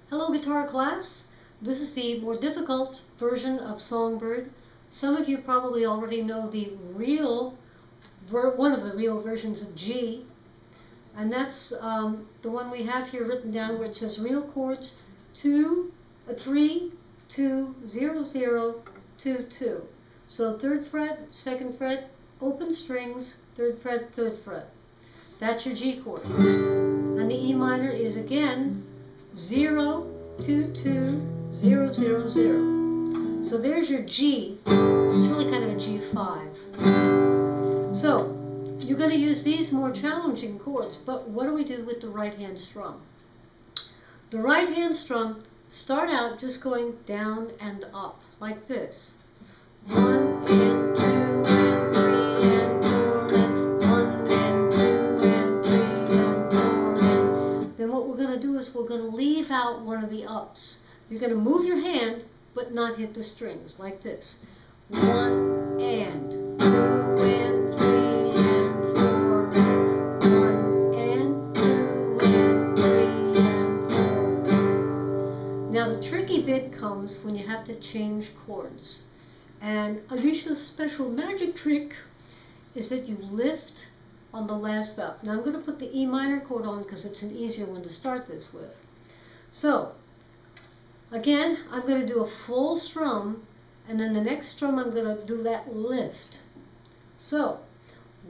Hello guitar class, this is the more difficult version of Songbird. Some of you probably already know the one of the real versions of G, and that's the one we have here written down where it says real chords 2, 3, 2, 0, 0, 2, 2. So 3rd fret, 2nd fret, open strings, 3rd fret, 3rd fret. That's your G chord. And the E minor is again 0, 2, 2, 0, 0, 0. So there's your G. It's really kind of a G5. So you're going to use these more challenging chords, but what do we do with the right hand strum? The right hand strum start out just going down and up like this. 1 and 2 and 3 and 4 and 1 and 2 and 3 and 4 and then what we're going to do is we're going to leave out one of the ups. You're going to move your hand but not hit the strings like this. 1 and 2 and 3 and 4 and 1 and 2 and 3 and 4. Now the tricky bit comes when you have to change chords. And Alicia's special magic trick is that you lift on the last up. Now I'm going to put the E minor chord on because it's an easier one to start this with. So again, I'm going to do a full strum, and then the next strum I'm going to do that lift. So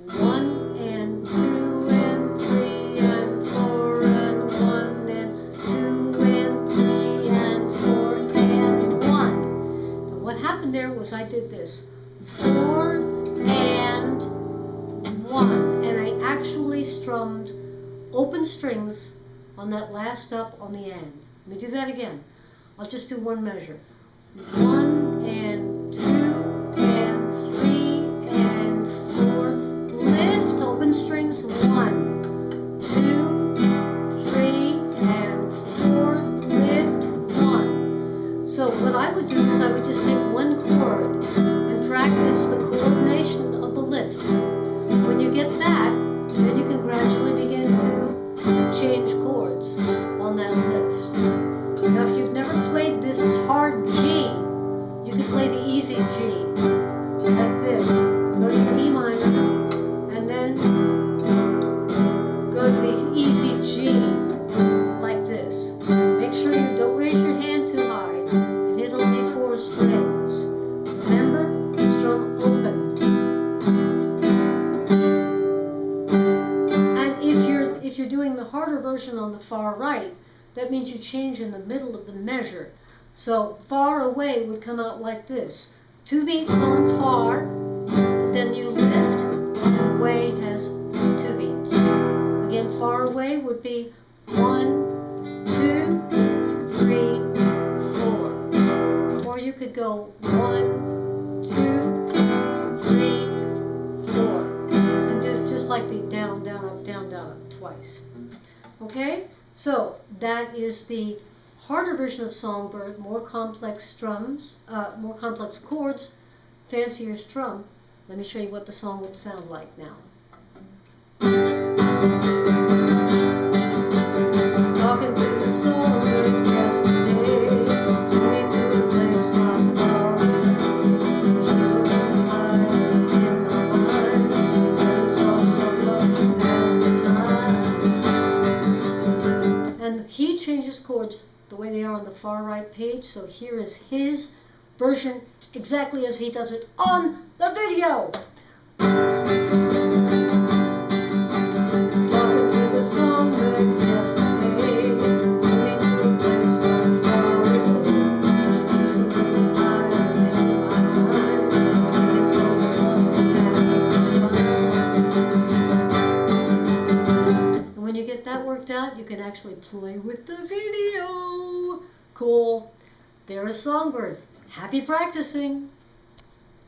1 and 2 and 3 and 4 and 1 and 2 and 3 and 4 and 1. And what happened there was I did this 4 and 1, and I actually strummed open strings on that last up on the end. Let me do that again. I'll just do one measure. 1 and 2 and 3 and 4. Lift, open strings. 1, 2, 3 and 4. Lift, 1. So what I would do is I would just take one chord and practice the coordination of the lift. When you get that, then you can gradually begin to change chords on that lift. Now if you've never played this hard G, you can play the easy G, like this. Go to your E minor, and then go to the easy G, like this. Make sure you don't raise your hand too high, and hit only 4 strings. Remember, strum open. And if you're doing the harder version on the far right, that means you change in the middle of the measure. So far away would come out like this. 2 beats on far, then you lift, and away has 2 beats. Again, far away would be 1, 2, 3, 4. Or you could go 1, 2, 3, 4. And do just like the down, down, up, down, down, up twice. Okay? So that is the harder version of Songbird, more complex strums, more complex chords, fancier strum. Let me show you what the song would sound like now. Talking to the songbird yesterday, going to a place not far. She's a little high in my mind, singing songs of love to pass the time. And he changes chords the way they are on the far right page, so here is his version exactly as he does it on the video. Talking to the songbird yesterday, going to a place not far away. She's a little higher in my mind, singing songs of love to pass the time. And when you get that worked out, you can actually play with the video. Cool. There is Songbird. Happy practicing.